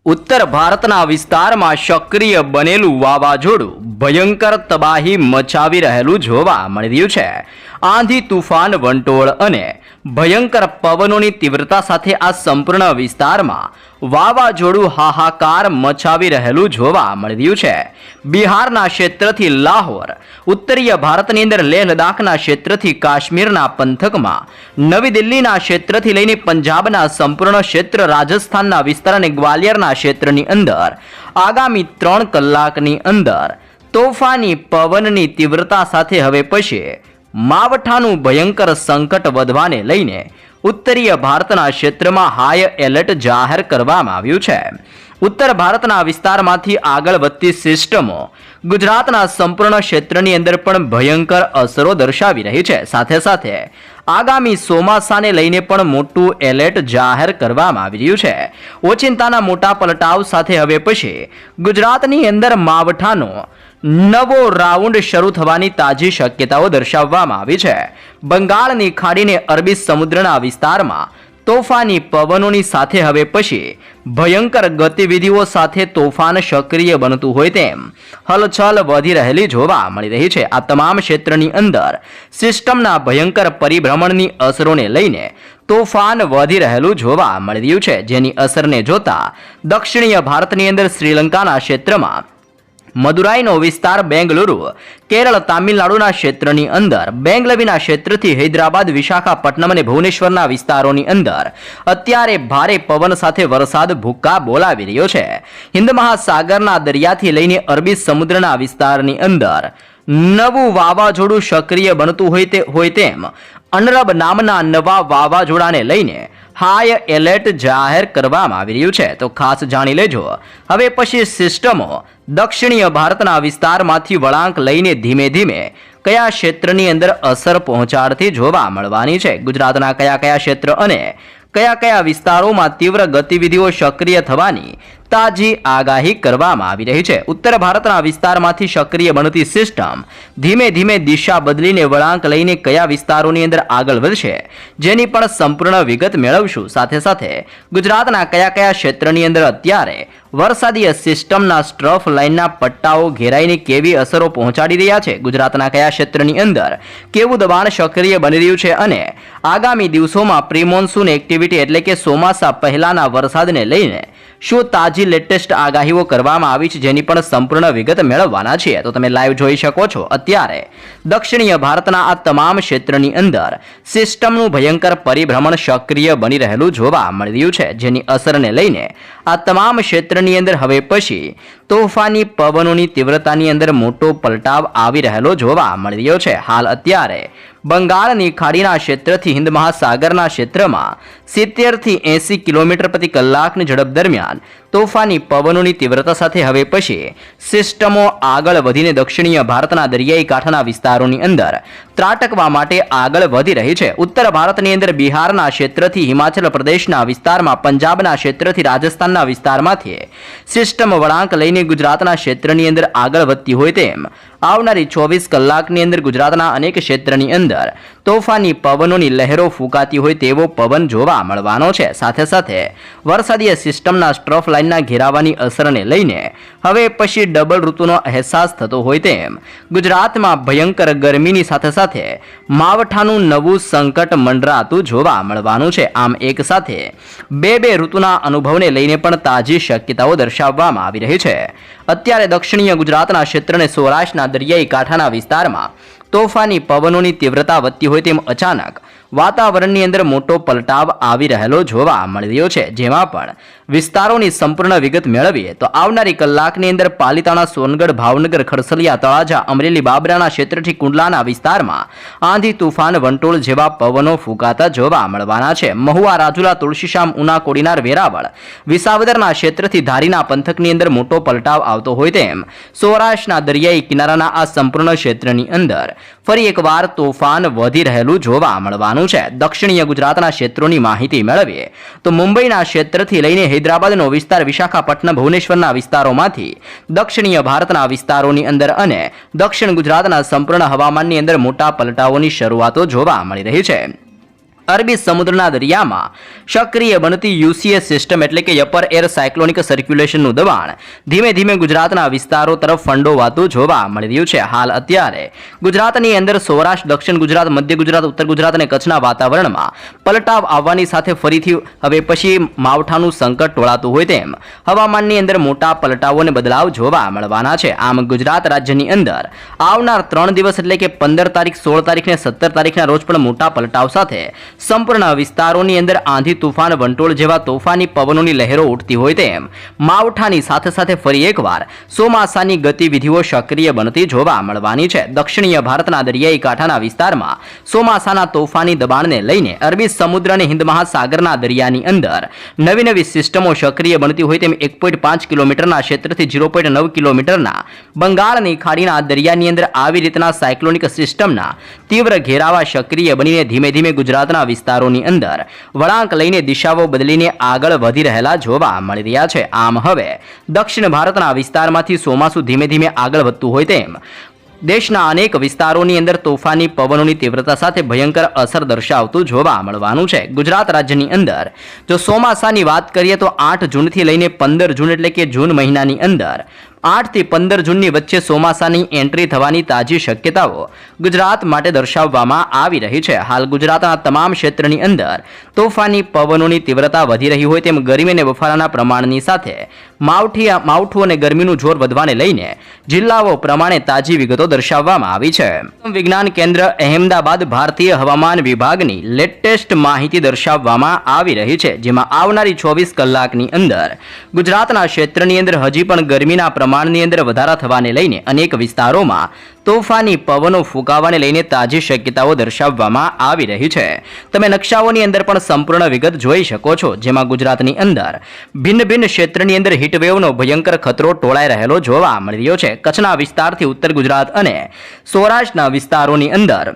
ઉત્તર ભારતના વિસ્તારમાં સક્રિય બનેલું વાવાઝોડું ભયંકર તબાહી મચાવી રહેલું જોવા મળી રહ્યું છે। આંધી, તુફાન, વંટોળ અને ભયંકર પવનોની તીવ્રતા સાથે આ સંપૂર્ણ વિસ્તારમાં વાવાઝોડું હાહાકાર મચાવી રહેલું જોવા મળી રહ્યું છે। બિહારના ક્ષેત્રથી લાહોર, ઉત્તરીય ભારતની અંદર લેહ લદ્દાખના ક્ષેત્રથી કાશ્મીરના પંથકમાં, નવી દિલ્હીના ક્ષેત્રથી લઈને પંજાબના સંપૂર્ણ ક્ષેત્ર, રાજસ્થાનના વિસ્તાર અને ગ્વાલિયરના ક્ષેત્રની અંદર આગામી 3 કલાકની અંદર તોફાની પવનની તીવ્રતા સાથે હવે પછી માવઠાનું ભયંકર સંકટ વધવાને લઈને ઉત્તરીય ભારતના ક્ષેત્રમાં હાઈ એલર્ટ જાહેર કરવામાં આવ્યું છે। ઉત્તર ભારતના વિસ્તારમાંથી આગળ વધતી સિસ્ટમો ગુજરાતના સંપૂર્ણ ક્ષેત્રની અંદર પણ ભયંકર અસરો દર્શાવી રહી છે। સાથે સાથે આગામી ચોમાસાને લઈને પણ મોટું એલર્ટ જાહેર કરવામાં આવી રહ્યું છે। ઓચિંતાના મોટા પલટાવ સાથે હવે પછી ગુજરાતની અંદર માવઠાનો નવો રાઉન્ડ શરૂ થવાની તાજી શક્યતાઓ દર્શાવવામાં આવી છે। બંગાળની ખાડીને અરબી સમુદ્રના વિસ્તારમાં તોફાની પવનોની સાથે હવે પછી ભયંકર ગતિવિધિઓ સાથે તોફાન સક્રિય બનતું હોય તેમ હલચલ વધી રહેલી જોવા મળી રહી છે। આ તમામ ક્ષેત્રની અંદર સિસ્ટમના ભયંકર પરિભ્રમણની અસરોને લઈને તોફાન વધી રહેલું જોવા મળી રહ્યું છે, જેની અસરને જોતા દક્ષિણીય ભારતની અંદર શ્રીલંકાના ક્ષેત્રમાં મદુરાઈનો વિસ્તાર, બેંગલુરુ, કેરળ, તામિલનાડુના ક્ષેત્રની અંદર, બેંગલવીના ક્ષેત્રથી હૈદરાબાદ, વિશાખાપટ્ટનમ અને ભુવનેશ્વરના વિસ્તારોની અંદર અત્યારે ભારે પવન સાથે વરસાદ ભૂક્કા બોલાવી રહ્યો છે। હિન્દ મહાસાગરના દરિયાથી લઈને અરબી સમુદ્રના વિસ્તારની અંદર નવું વાવાઝોડું સક્રિય બનતું હોય તેમ અનરબ નામના નવા વાવાઝોડાને લઈને હાઈ એલર્ટ જાહેર કરવામાં આવી રહ્યું છે। તો ખાસ જાણી લેજો, હવે પછી સિસ્ટમો દક્ષિણીય ભારતના વિસ્તારમાંથી વળાંક લઈને ધીમે ધીમે કયા ક્ષેત્રની અંદર અસર પહોંચાડતી જોવા મળવાની છે, ગુજરાતના કયા કયા ક્ષેત્ર અને કયા કયા વિસ્તારોમાં તીવ્ર ગતિવિધિઓ સક્રિય થવાની તાજી આગાહી કરવામાં આવી રહી છે। ઉત્તર ભારતના વિસ્તારમાંથી સક્રિય બનતી સિસ્ટમ ધીમે ધીમે દિશા બદલીને વળાંક લઈને કયા વિસ્તારોની અંદર આગળ વધશે, જેની પણ સંપૂર્ણ વિગત મેળવશું। સાથે સાથે ગુજરાતના કયા કયા ક્ષેત્રની અંદર અત્યારે વરસાદીય સિસ્ટમના સ્ટ્રફ લાઇનના પટ્ટાઓ ઘેરાઈને કેવી અસરો પહોંચાડી રહ્યા છે, ગુજરાતના કયા ક્ષેત્રની અંદર કેવું દબાણ સક્રિય બની રહ્યું છે અને આગામી દિવસોમાં પ્રી-મોન્સૂન એક્ટિવિટી એટલે કે ચોમાસા પહેલાના વરસાદને લઈને શું તાજી લેટેસ્ટ આગાહીઓ કરવામાં આવી છે, જેની પણ સંપૂર્ણ વિગત મેળવવાના છીએ। તો તમે લાઈવ જોઈ શકો છો, અત્યારે દક્ષિણીય ભારતના આ તમામ ક્ષેત્રની અંદર સિસ્ટમનું ભયંકર પરિભ્રમણ સક્રિય બની રહેલું જોવા મળી રહ્યું છે, જેની અસરને લઈને આ તમામ ક્ષેત્રની અંદર હવે પછી તોફાની પવનોની તીવ્રતાની અંદર મોટો પલટાવ આવી રહેલો જોવા મળી રહ્યો છે। હાલ અત્યારે બંગાળની ખાડીના ક્ષેત્રથી હિન્દ મહાસાગરના ક્ષેત્રમાં 70 થી 80 કિલોમીટર પ્રતિ કલાકની ઝડપ દરમિયાન તોફાની પવનોની તીવ્રતા સાથે હવે પછી સિસ્ટમો આગળ વધીને દક્ષિણીય ભારતના દરિયાઈ કાંઠાના વિસ્તારોની અંદર ત્રાટકવા માટે આગળ વધી રહી છે। ઉત્તર ભારતની અંદર બિહારના ક્ષેત્રથી હિમાચલ પ્રદેશના વિસ્તારમાં, પંજાબના ક્ષેત્રથી રાજસ્થાનના વિસ્તારમાંથી સિસ્ટમ વળાંક લઈને ગુજરાતના ક્ષેત્રની અંદર આગળ વધતી હોય તેમ આવનારી 24 કલાકની અંદર ગુજરાતના અનેક ક્ષેત્રની અંદર તોફાની પવનોની લહેરો ફૂંકાતી હોય તેવો પવન જોવા મળવાનો છે। સાથે સાથે વરસાદીય સિસ્ટમના સ્ટ્રફ લાઇનના ઘેરાવાની અસરને લઈને હવે પછી ડબલ ઋતુનો અહેસાસ થતો હોય તેમ ગુજરાતમાં ભયંકર ગરમીની સાથે સાથે માવઠાનું નવું સંકટ મંડરાતું જોવા મળવાનું છે। આમ એક સાથે બે ઋતુના અનુભવને લઈને પણ તાજી શક્યતાઓ દર્શાવવામાં આવી રહી છે। અત્યારે દક્ષિણીય ગુજરાતના ક્ષેત્રને સૌરાષ્ટ્રના દરિયાઈ કાંઠાના વિસ્તારમાં તોફાની પવનોની તીવ્રતા વધતી હોય તેમ અચાનક વાતાવરણની અંદર મોટો પલટાવ આવી રહેલો જોવા મળી રહ્યો છે, જેમાં પણ વિસ્તારોની સંપૂર્ણ વિગત મેળવીએ તો આવનારી કલાકની અંદર પાલિતાણા, સોનગઢ, ભાવનગર, ખરસલિયા, તળાજા, અમરેલી, બાબરાના ક્ષેત્રથી કુંડલાના વિસ્તારમાં આંધી, તુફાન, વંટોળ જેવા પવનો ફૂંકાતા જોવા મળવાના છે। મહુવા, રાજુલા, તુલસીશામ, ઉના, કોડીનાર, વેરાવળ, વિસાવદરના ક્ષેત્રથી ધારીના પંથકની અંદર મોટો પલટાવ આવતો હોય તેમ સૌરાષ્ટ્રના દરિયાઈ કિનારાના આ સંપૂર્ણ ક્ષેત્રની અંદર ફરી એકવાર તોફાન વધી રહેલું જોવા મળવાનું છે। દક્ષિણીય ગુજરાતના ક્ષેત્રોની માહિતી મેળવીએ તો મુંબઈના ક્ષેત્રથી લઈને હૈદરાબાદનો વિસ્તાર, વિશાખાપટ્ટનમ, ભુવનેશ્વરના વિસ્તારોમાંથી દક્ષિણીય ભારતના વિસ્તારોની અંદર અને દક્ષિણ ગુજરાતના સંપૂર્ણ હવામાનની અંદર મોટા પલટાઓની શરૂઆતો જોવા મળી રહી છે। અરબી સમુદ્રના દરિયામાં સક્રિય બનતી યુસીએસ સિસ્ટમ એટલે કે અપર એર સાયક્લોનિક સર્ક્યુલેશનનું દબાણ ધીમે ધીમે ગુજરાતના વિસ્તારો તરફ ફંડોવાતું જોવા મળી રહ્યું છે. હાલ અત્યારે ગુજરાતની અંદર સૌરાષ્ટ્ર, દક્ષિણ ગુજરાત, મધ્ય ગુજરાત, ઉત્તર ગુજરાત અને કચ્છના વાતાવરણમાં પલટાવ આવવાની સાથે ફરીથી હવે પછી માવઠાનું સંકટ ટોળાતું હોય તેમ હવામાનની અંદર મોટા પલટાવો અને બદલાવ જોવા મળવાના છે. આમ ગુજરાત રાજ્યની અંદર આવનાર 3 દિવસ એટલે કે 15 તારીખ, 16 તારીખ અને 17 તારીખના રોજ પણ મોટા પલટાવ સાથે સંપૂર્ણ વિસ્તારોની અંદર આંધી, તુફાન, વંટોળ જેવા તોફાની પવનોની લહેરો ઉઠતી હોય તેમ માવઠાની સાથે સાથે ફરી એકવાર ચોમાસાની ગતિવિધિઓ સક્રિય બનતી જોવા મળવાની છે. દક્ષિણીય ભારતના દરિયાઈ કાંઠાના વિસ્તારમાં ચોમાસાના તોફાની દબાણને લઈને અરબી સમુદ્ર અને હિન્દ મહાસાગરના દરિયાની અંદર નવી નવી સિસ્ટમો સક્રિય બનતી હોય તેમ 1.5 કિલોમીટરના ક્ષેત્રથી 0.9 કિલોમીટરના બંગાળની ખાડીના દરિયાની અંદર આવી રીતના સાયક્લોનિક સિસ્ટમના તીવ્ર ઘેરાવા સક્રિય બનીને ધીમે ધીમે ગુજરાતના વિસ્તારોની અંદર વળાંક લઈને દિશાઓ બદલીને આગળ વધી રહેલા જોવા મળી રહ્યા છે. આમ હવે દક્ષિણ ભારતના વિસ્તારમાંથી ચોમાસું ધીમે ધીમે આગળ વધતું હોય તેમ દેશના અનેક વિસ્તારોની અંદર તોફાની પવનોની તીવ્રતા સાથે ભયંકર અસર દર્શાવતું જોવા મળવાનું છે. ગુજરાત રાજ્યની અંદર જો ચોમાસાની વાત કરીએ તો 8 જૂનથી લઈને 15 જૂન એટલે કે જૂન મહિનાની અંદર 8 થી 15 જૂનની વચ્ચે ચોમાસાની એન્ટ્રી થવાની તાજી શક્યતાઓ ગુજરાત માટે દર્શાવવામાં આવી રહી છે. હાલ ગુજરાતના તમામ ક્ષેત્રની અંદર તોફાની પવનોની તીવ્રતા વધી રહી હોય તેમ ગરમી અને બફારાના પ્રમાણની સાથે માવઠું અને ગરમીનું જોર વધવાને લઈને જિલ્લાઓ પ્રમાણે તાજી વિગતો દર્શાવવામાં આવી છે. વિજ્ઞાન કેન્દ્ર અહેમદાબાદ ભારતીય હવામાન વિભાગની લેટેસ્ટ માહિતી દર્શાવવામાં આવી રહી છે, જેમાં આવનારી 24 કલાકની અંદર ગુજરાતના ક્ષેત્રની અંદર હજી પણ ગરમીના પ્રમાણની અંદર વધારા થવાને લઈને અનેક વિસ્તારોમાં તોફાની પવનો ફૂંકાવાને લઈને તાજી શક્યતાઓ દર્શાવવામાં આવી રહી છે. તમે નકશાઓની અંદર પણ સંપૂર્ણ વિગત જોઈ શકો છો, જેમાં ગુજરાતની અંદર ભિન્ન ભિન્ન ક્ષેત્રની અંદર હીટવેવનો ભયંકર ખતરો ટોળાઈ રહેલો જોવા મળી રહ્યો છે. કચ્છના વિસ્તારથી ઉત્તર ગુજરાત અને સૌરાષ્ટ્રના વિસ્તારોની અંદર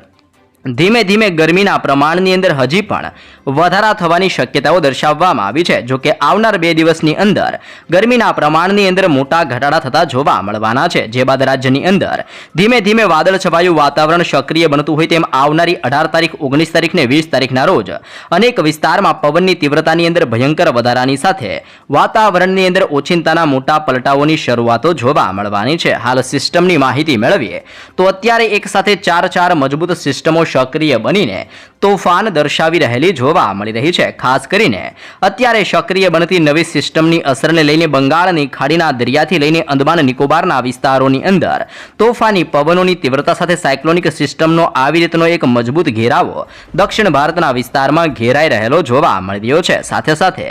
ધીમે ધીમે ગરમીના પ્રમાણની અંદર હજી પણ વધારા થવાની શક્યતાઓ દર્શાવવામાં આવી છે. જો કે આવનાર 2 દિવસની અંદર ગરમીના પ્રમાણની અંદર મોટા ઘટાડા થતા જોવા મળવાના છે, જે બાદ રાજ્યની અંદર ધીમે ધીમે વાદળછવાયું વાતાવરણ સક્રિય બનતું હોય તેમ આવનારી 18 તારીખ, 19 તારીખ ને 20 તારીખના રોજ અનેક વિસ્તારમાં પવનની તીવ્રતાની અંદર ભયંકર વધારાની સાથે વાતાવરણની અંદર ઓચિંતાના મોટા પલટાઓની શરૂઆતો જોવા મળવાની છે. હાલ સિસ્ટમની માહિતી મેળવીએ તો અત્યારે એક સાથે 4 મજબૂત સિસ્ટમો સક્રિય બનીને તોફાન દર્શાવી રહેલી જોવા મળી રહી છે. ખાસ કરીને અત્યારે સક્રિય બનતી નવી સિસ્ટમની અસરને લઈને બંગાળની ખાડીના દરિયાથી લઈને અંદમાન નિકોબારના વિસ્તારોની અંદર તોફાની પવનોની તીવ્રતા સાથે સાયક્લોનિક સિસ્ટમનો આવી રીતનો એક મજબૂત ઘેરાવો દક્ષિણ ભારતના વિસ્તારમાં ઘેરાઈ રહેલો જોવા મળી રહ્યો છે. સાથે સાથે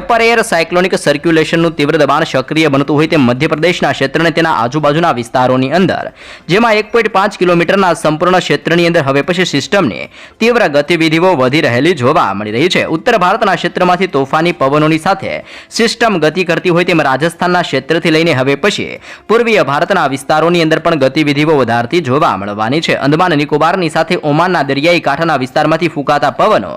અપર એર સાયક્લોનિક સર્ક્યુલેશનનું તીવ્ર દબાણ સક્રિય બનતું હોય તેમ મધ્યપ્રદેશના ક્ષેત્ર અને તેના આજુબાજુના વિસ્તારોની અંદર જેમાં 1.5 કિલોમીટરના સંપૂર્ણ ક્ષેત્રની અંદર હવે પછી સિસ્ટમની તીવ્ર ગતિવિધિઓ વધી રહેલી જોવા મળી રહી છે. ઉત્તર ભારતના ક્ષેત્રમાંથી તોફાની પવનોની સાથે સિસ્ટમ ગતિ કરતી હોય તેમ રાજસ્થાનના ક્ષેત્રથી લઈને હવે પછી પૂર્વીય ભારતના વિસ્તારોની અંદર પણ ગતિવિધિઓ વધારતી જોવા મળવાની છે. અંદમાન નિકોબારની સાથે ઓમાનના દરિયાઈ કાંઠાના વિસ્તારમાંથી ફૂંકાતા પવનો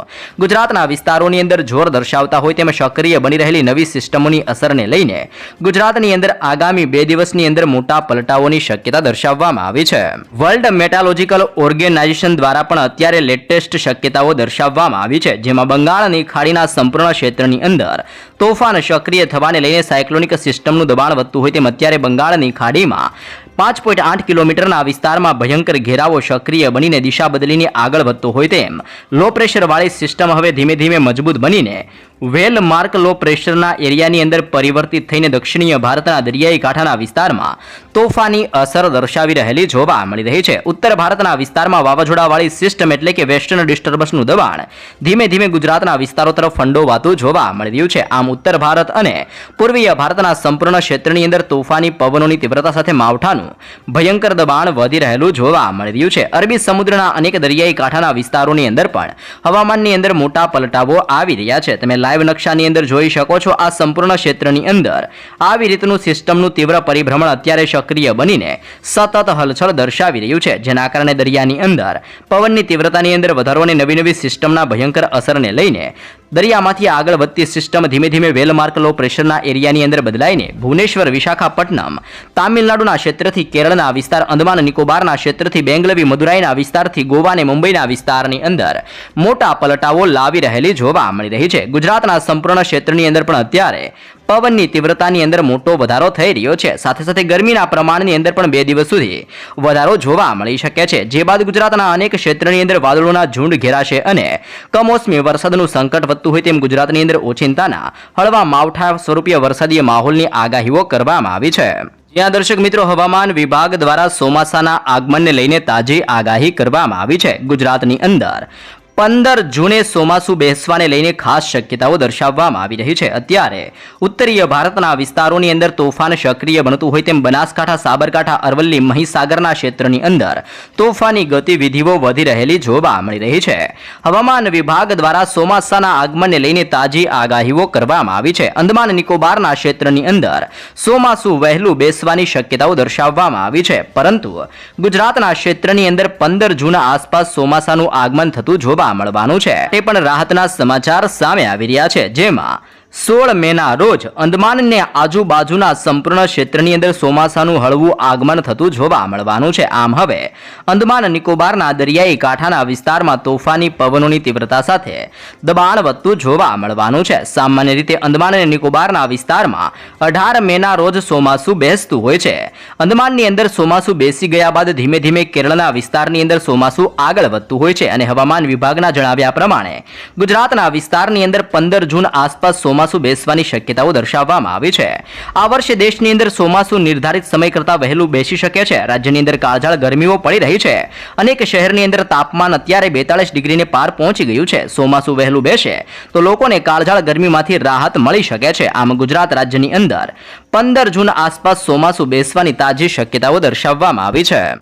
ગુજરાતના વિસ્તારોની અંદર જોર દર્શાવતા હોય તેમ સક્રિય બની રહેલી નવી સિસ્ટમોની અસરને લઈને ગુજરાતની અંદર આગામી 2 દિવસની અંદર મોટા પલટાઓની શક્યતા દર્શાવવામાં આવી છે. વર્લ્ડ મેટાલોજિકલ ઓર્ગેનાઇઝેશન દ્વારા પણ અત્યારે લેટેસ્ટ શક્યતાઓ દર્શાવવામાં આવી છે, જેમાં બંગાળની ખાડીના સંપૂર્ણ ક્ષેત્રની અંદર તોફાન સક્રિય થવાને લઈને સાયક્લોનિક સિસ્ટમનું દબાણ વધતું હોય તેમ અત્યારે બંગાળની ખાડીમાં 5.8 કિલોમીટરના વિસ્તારમાં ભયંકર ઘેરાવો સક્રિય બનીને દિશા બદલીને આગળ વધતો હોય તેમ લો પ્રેશરવાળી સિસ્ટમ હવે ધીમે ધીમે મજબૂત બનીને વેલ માર્ક લો પ્રેશરના એરિયાની અંદર પરિવર્તિત થઈને દક્ષિણીય ભારતના દરિયાઈ કાંઠાના વિસ્તારમાં તોફાની અસર દર્શાવી રહેલી જોવા મળી રહી છે. ઉત્તર ભારતના વિસ્તારમાં વાવાઝોડાવાળી સિસ્ટમ એટલે કે વેસ્ટર્ન ડિસ્ટર્બન્સનું દબાણ ધીમે ધીમે ગુજરાતના વિસ્તારો તરફ ફંડોવાતું જોવા મળી રહ્યું છે. આમ ઉત્તર ભારત અને પૂર્વીય ભારતના સંપૂર્ણ ક્ષેત્રની અંદર તોફાની પવનોની તીવ્રતા સાથે માવઠાનું ભયંકર દબાણ વધી રહેલું જોવા મળી રહ્યું છે. અરબી સમુદ્રના અનેક દરિયાઈ કાંઠાના વિસ્તારોની અંદર પણ હવામાનની અંદર મોટા પલટાવો આવી રહ્યા છે. તમે લાઈવ નકશાની અંદર જોઈ શકો છો. આ સંપૂર્ણ ક્ષેત્રની અંદર આવી રીતનું સિસ્ટમનું તીવ્ર પરિભ્રમણ અત્યારે સક્રિય બનીને સતત હલચલ દર્શાવી રહ્યું છે, જેના કારણે દરિયાની અંદર પવનની તીવ્રતાની અંદર વધારો અને નવી નવી સિસ્ટમના ભયંકર અસરને લઈને દરિયામાંથી આગળ વધતી સિસ્ટમ ધીમે ધીમે વેલમાર્ક લો પ્રેશરના એરિયાની અંદર બદલાઈને ભુવનેશ્વર, વિશાખાપટ્ટનમ, તામિલનાડુના ક્ષેત્રથી કેરળના વિસ્તાર, અંદમાન નિકોબારના ક્ષેત્રથી બેંગલવી, મદુરાઈના વિસ્તારથી ગોવા અને મુંબઈના વિસ્તારની અંદર મોટા પલટાઓ લાવી રહેલી જોવા મળી રહી છે. ગુજરાતના સંપૂર્ણ ક્ષેત્રની અંદર પણ અત્યારે પવનની તીવ્રતાની અંદર મોટો વધારો થઈ રહ્યો છે. સાથે સાથે ગરમીના પ્રમાણની અંદર પણ 2 દિવસ સુધી વધારો જોવા મળી શકે છે. જે બાદ ગુજરાતના અનેક ક્ષેત્રની અંદર વાદળોના ઝુંડ ઘેરાશે અને કમોસમી વરસાદનું સંકટ વધતું હોય તેમ ગુજરાતની અંદર ઓચિંતાના હળવા માવઠા સ્વરૂપીય વરસાદીય માહોલની આગાહીઓ કરવામાં આવી છે. જ્યાં દર્શક મિત્રો હવામાન વિભાગ દ્વારા ચોમાસાના આગમનને લઈને તાજી આગાહી કરવામાં આવી છે. ગુજરાતની અંદર 15 જૂને ચોમાસું બેસવાને લઈને ખાસ શક્યતાઓ દર્શાવવામાં આવી રહી છે. અત્યારે ઉત્તરીય ભારતના વિસ્તારોની અંદર તોફાન સક્રિય બનતું હોય તેમ બનાસકાંઠા, સાબરકાંઠા, અરવલ્લી, મહીસાગરના ક્ષેત્રની અંદર તોફાની ગતિવિધિઓ વધી રહેલી જોવા મળી રહી છે. હવામાન વિભાગ દ્વારા ચોમાસાના આગમનને લઈને તાજી આગાહીઓ કરવામાં આવી છે. અંદમાન નિકોબારના ક્ષેત્રની અંદર ચોમાસું વહેલું બેસવાની શક્યતાઓ દર્શાવવામાં આવી છે. પરંતુ ગુજરાતના ક્ષેત્રની અંદર 15 જૂનના આસપાસ ચોમાસાનું આગમન થતું જોવા મળવાનું છે. તે પણ રાહતના સમાચાર સામે આવી રહ્યા છે. જેમાં 16 મેના રોજ અંદમાનને આજુબાજુના સંપૂર્ણ ક્ષેત્રની અંદર ચોમાસાનું હળવું આગમન થતું જોવા મળવાનું છે. આમ હવે અંદમાન નિકોબારના દરિયાઈ કાંઠાના વિસ્તારમાં તોફાની પવનોની તીવ્રતા સાથે દબાણ વધતું જોવા મળવાનું છે. સામાન્ય રીતે અંદમાન અને નિકોબારના વિસ્તારમાં 18 મેના રોજ ચોમાસું બેસતું હોય છે. અંદમાનની અંદર ચોમાસું બેસી ગયા બાદ ધીમે ધીમે કેરળના વિસ્તારની અંદર ચોમાસું આગળ વધતું હોય છે અને હવામાન વિભાગના જણાવ્યા પ્રમાણે ગુજરાતના વિસ્તારની અંદર 15 જૂન આસપાસ ચોમાસું બેસવાની શક્યતાઓ દર્શાવવામાં આવી છે. આ વર્ષે દેશની અંદર ચોમાસું નિર્ધારિત સમય કરતાં વહેલું બેસી શકે છે. રાજ્યની અંદર કાળઝાળ ગરમીઓ પડી રહી છે. અનેક શહેરની અંદર તાપમાન અત્યારે 42 ડિગ્રીને પાર પહોંચી ગયું છે. ચોમાસું વહેલું બેસે તો લોકોને કાળઝાળ ગરમીમાંથી રાહત મળી શકે છે. આમ ગુજરાત રાજ્યની અંદર 15 જૂન આસપાસ ચોમાસું બેસવાની તાજી શક્યતાઓ દર્શાવવામાં આવી છે.